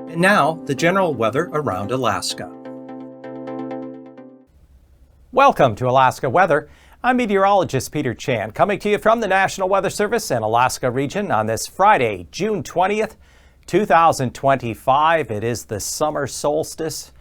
And now, the general weather around Alaska. Welcome to Alaska Weather. I'm meteorologist Peter Chan, coming to you from the National Weather Service in Alaska region on this Friday, June 20th, 2025. It is the summer solstice.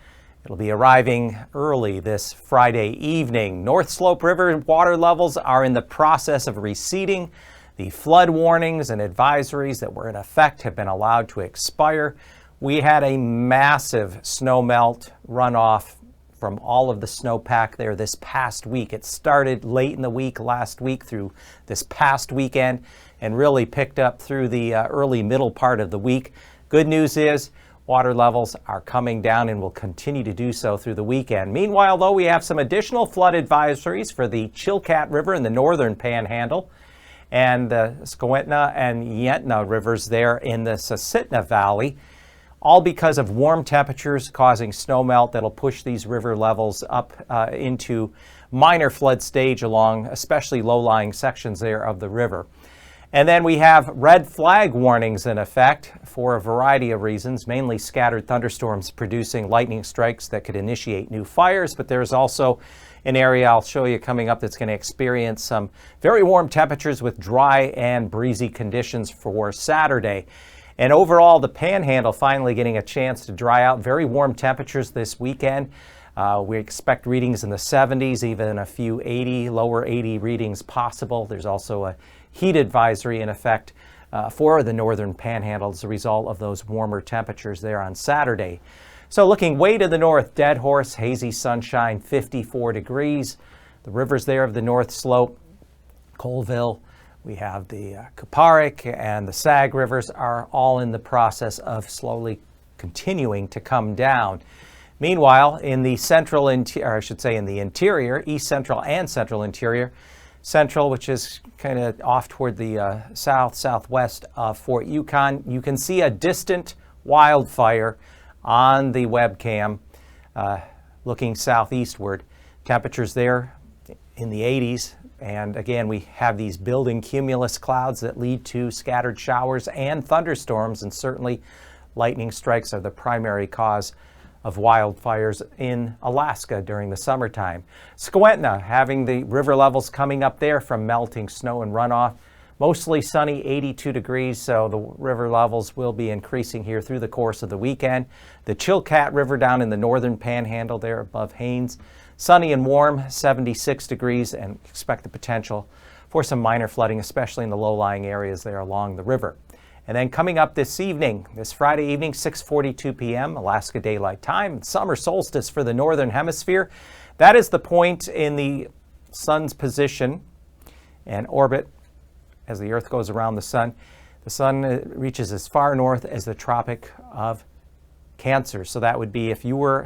It'll be arriving early this Friday evening. North Slope River water levels are in the process of receding. The flood warnings and advisories that were in effect have been allowed to expire. We had a massive snowmelt runoff from all of the snowpack there this past week. It started late in the week last week through this past weekend and really picked up through the early middle part of the week. Good news is water levels are coming down and will continue to do so through the weekend. Meanwhile, though, we have some additional flood advisories for the Chilkat River in the northern panhandle and the Skwentna and Yentna rivers there in the Susitna Valley, all because of warm temperatures causing snowmelt that'll push these river levels up into minor flood stage along especially low-lying sections there of the river. And then we have red flag warnings in effect for a variety of reasons, mainly scattered thunderstorms producing lightning strikes that could initiate new fires, but there's also an area I'll show you coming up that's going to experience some very warm temperatures with dry and breezy conditions for Saturday. And overall, the Panhandle finally getting a chance to dry out. Very warm temperatures this weekend. We expect readings in the 70s, even a few lower 80 readings possible. There's also a heat advisory in effect for the northern Panhandle as a result of those warmer temperatures there on Saturday. So looking way to the north, Dead Horse, hazy sunshine, 54 degrees. The rivers there of the North Slope, Colville, we have the Kuparik and the Sag rivers are all in the process of slowly continuing to come down. Meanwhile, in the central interior, I should say in the interior, east central and central interior, central, which is kind of off toward the southwest of Fort Yukon, you can see a distant wildfire on the webcam looking southeastward. Temperatures there in the 80s. And again, we have these building cumulus clouds that lead to scattered showers and thunderstorms, and certainly lightning strikes are the primary cause of wildfires in Alaska during the summertime. Skwentna having the river levels coming up there from melting snow and runoff. Mostly sunny, 82 degrees, so the river levels will be increasing here through the course of the weekend. The Chilkat River down in the northern panhandle there above Haines. Sunny and warm, 76 degrees, and expect the potential for some minor flooding, especially in the low-lying areas there along the river. And then coming up this evening, this Friday evening, 6:42 p.m., Alaska Daylight Time, summer solstice for the northern hemisphere. That is the point in the sun's position and orbit as the Earth goes around the sun. The sun reaches as far north as the Tropic of Cancer. So that would be if you were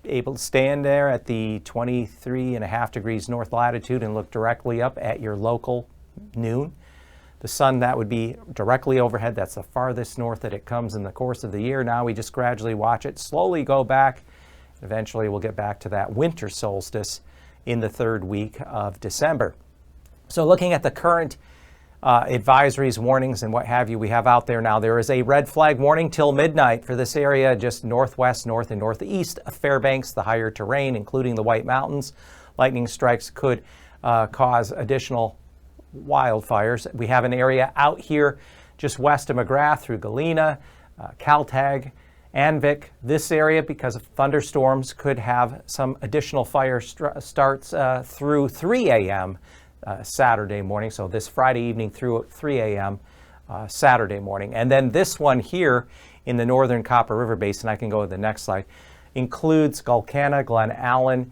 able to stand there at the 23.5 degrees north latitude and look directly up at your local noon. The sun, that would be directly overhead. That's the farthest north that it comes in the course of the year. Now we just gradually watch it slowly go back. Eventually we'll get back to that winter solstice in the third week of December. So looking at the current advisories, warnings, and what have you we have out there now, there is a red flag warning till midnight for this area just northwest, north, and northeast of Fairbanks, the higher terrain, including the White Mountains. Lightning strikes could cause additional wildfires. We have an area out here just west of McGrath through Galena, Kaltag, Anvik. This area, because of thunderstorms, could have some additional fire starts through 3 a.m. Saturday morning, so this Friday evening through 3 a.m. Saturday morning. And then this one here in the northern Copper River Basin, I can go to the next slide, includes Gulkana, Glen Allen.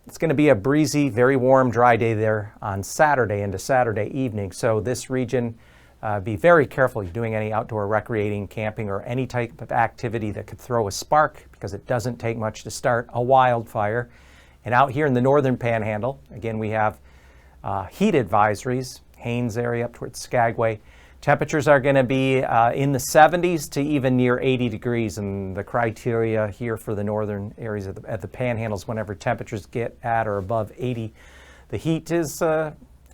It's going to be a breezy, very warm, dry day there on Saturday into Saturday evening. So this region, be very careful if you're doing any outdoor recreating, camping, or any type of activity that could throw a spark, because it doesn't take much to start a wildfire. And out here in the northern panhandle, again, we have heat advisories, Haines area up towards Skagway. Temperatures are going to be in the 70s to even near 80 degrees. And the criteria here for the northern areas at the panhandles, whenever temperatures get at or above 80, the heat is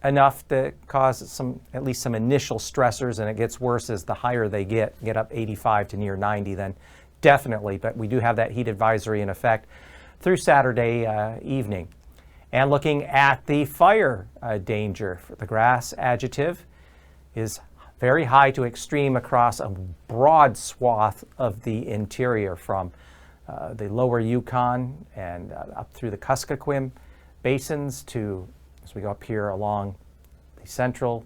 enough to cause at least some initial stressors, and it gets worse as the higher they get up 85 to near 90 then definitely. But we do have that heat advisory in effect through Saturday evening. And looking at the fire danger, the grass adjective is very high to extreme across a broad swath of the interior from the lower Yukon and up through the Kuskokwim basins to, as we go up here along the central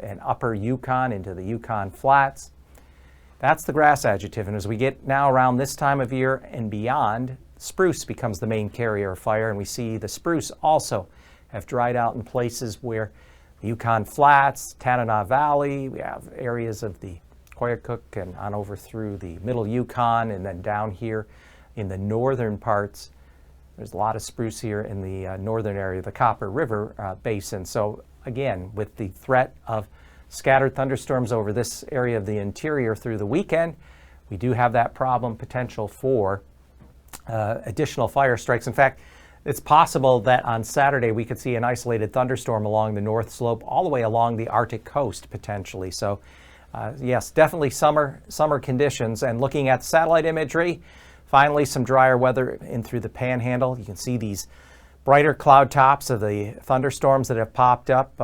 and upper Yukon into the Yukon Flats. That's the grass adjective. And as we get now around this time of year and beyond, spruce becomes the main carrier of fire. And we see the spruce also have dried out in places where the Yukon Flats, Tanana Valley, we have areas of the Koyukuk and on over through the middle Yukon, and then down here in the northern parts. There's a lot of spruce here in the northern area of the Copper River Basin. So again, with the threat of scattered thunderstorms over this area of the interior through the weekend, we do have that problem potential for additional fire strikes. In fact, it's possible that on Saturday we could see an isolated thunderstorm along the north slope all the way along the Arctic coast potentially. So yes, definitely summer conditions. And looking at satellite imagery, finally, some drier weather in through the Panhandle. You can see these brighter cloud tops of the thunderstorms that have popped up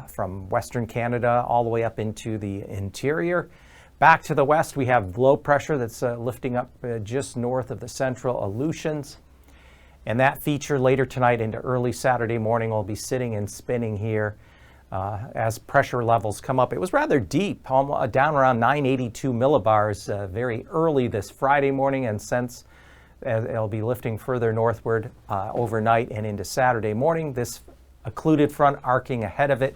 from Western Canada all the way up into the interior. Back to the west, we have low pressure that's lifting up just north of the central Aleutians. And that feature later tonight into early Saturday morning will be sitting and spinning here as pressure levels come up. It was rather deep, down around 982 millibars very early this Friday morning, and since it'll be lifting further northward overnight and into Saturday morning. This occluded front arcing ahead of it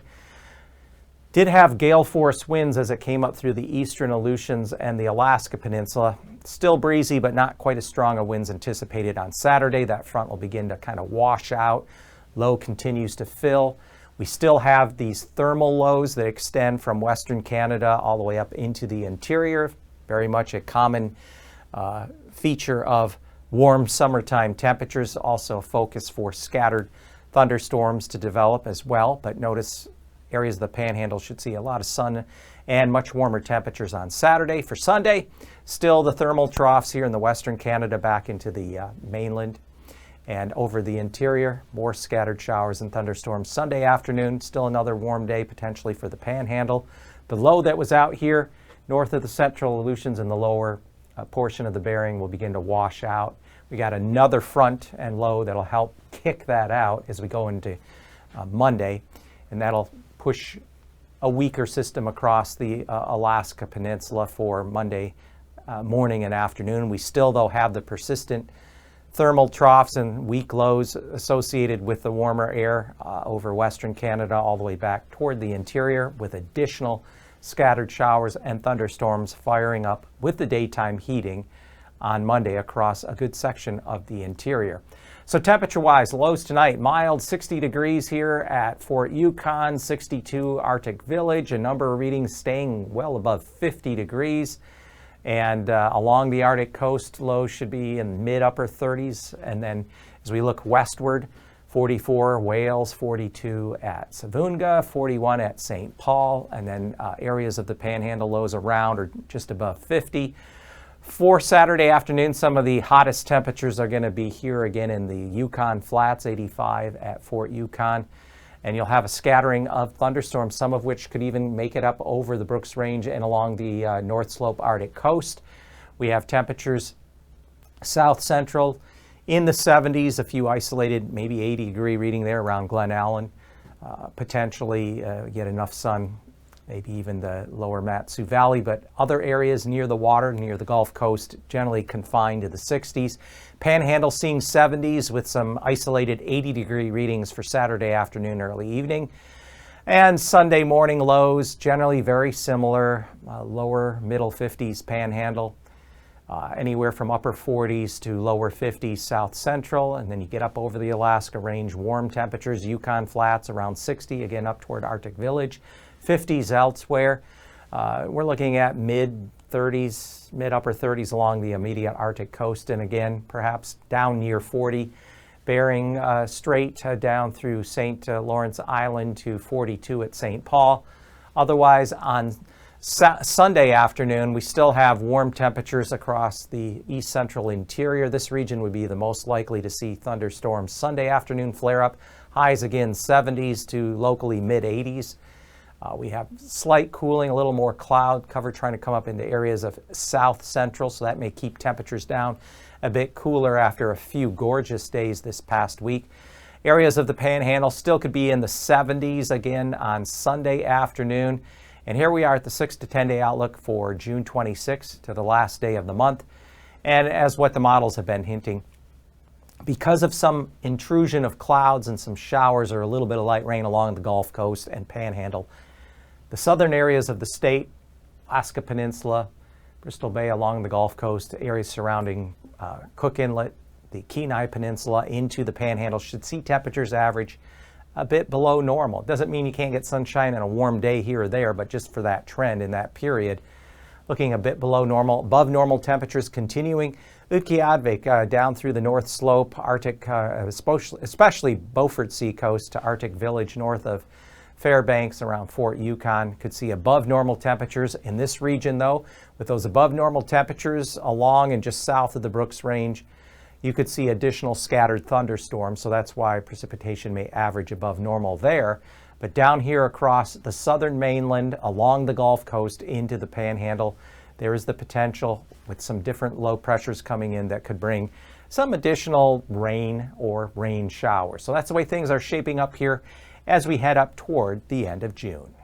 did have gale force winds as it came up through the eastern Aleutians and the Alaska Peninsula. Still breezy, but not quite as strong of winds anticipated on Saturday. That front will begin to kind of wash out. Low continues to fill. We still have these thermal lows that extend from Western Canada all the way up into the interior. Very much a common feature of warm summertime temperatures. Also a focus for scattered thunderstorms to develop as well. But notice areas of the Panhandle should see a lot of sun and much warmer temperatures on Saturday. For Sunday, still the thermal troughs here in the Western Canada back into the mainland. And over the interior, more scattered showers and thunderstorms. Sunday afternoon, still another warm day potentially for the Panhandle. The low that was out here north of the central Aleutians and the lower portion of the Bering will begin to wash out. We got another front and low that'll help kick that out as we go into Monday, and that'll push a weaker system across the Alaska Peninsula for Monday morning and afternoon. We still, though, have the persistent thermal troughs and weak lows associated with the warmer air over Western Canada all the way back toward the interior, with additional scattered showers and thunderstorms firing up with the daytime heating on Monday across a good section of the interior. So temperature-wise, lows tonight, mild 60 degrees here at Fort Yukon, 62 Arctic Village, a number of readings staying well above 50 degrees. And along the Arctic coast, lows should be in mid-upper 30s. And then as we look westward, 44 Wales, 42 at Savunga, 41 at St. Paul, and then areas of the Panhandle lows around or just above 50. For Saturday afternoon, some of the hottest temperatures are going to be here again in the Yukon Flats, 85 at Fort Yukon. And you'll have a scattering of thunderstorms, some of which could even make it up over the Brooks Range and along the North Slope Arctic coast. We have temperatures south central in the 70s, a few isolated, maybe 80-degree reading there around Glen Allen. Potentially get enough sun, maybe even the lower Mat-Su Valley, but other areas near the water, near the Gulf Coast, generally confined to the 60s. Panhandle seeing 70s with some isolated 80-degree readings for Saturday afternoon, early evening. And Sunday morning lows, generally very similar, lower middle 50s Panhandle, anywhere from upper 40s to lower 50s south central. And then you get up over the Alaska Range, warm temperatures, Yukon Flats around 60, again up toward Arctic Village. 50s elsewhere. We're looking at mid-30s, mid-upper 30s along the immediate Arctic coast, and again, perhaps down near 40 bearing straight down through St. Lawrence Island to 42 at St. Paul. Otherwise, on Sunday afternoon, we still have warm temperatures across the east central interior. This region would be the most likely to see thunderstorms. Sunday afternoon flare up, highs again 70s to locally mid 80s. We have slight cooling, a little more cloud cover trying to come up into areas of south central, so that may keep temperatures down a bit cooler after a few gorgeous days this past week. Areas of the Panhandle still could be in the 70s again on Sunday afternoon. And here we are at the 6 to 10 day outlook for June 26th to the last day of the month. And as what the models have been hinting, because of some intrusion of clouds and some showers or a little bit of light rain along the Gulf Coast and Panhandle, the southern areas of the state, Alaska Peninsula, Bristol Bay along the Gulf Coast, areas surrounding Cook Inlet, the Kenai Peninsula into the Panhandle should see temperatures average a bit below normal. Doesn't mean you can't get sunshine and a warm day here or there, but just for that trend in that period, looking a bit below normal. Above normal temperatures continuing. Utqiagvik down through the North Slope, Arctic, especially Beaufort Seacoast to Arctic Village north of Fairbanks around Fort Yukon. Could see above normal temperatures in this region though. With those above normal temperatures along and just south of the Brooks Range, you could see additional scattered thunderstorms, so that's why precipitation may average above normal there. But down here across the southern mainland, along the Gulf Coast into the Panhandle, there is the potential with some different low pressures coming in that could bring some additional rain or rain showers. So that's the way things are shaping up here as we head up toward the end of June.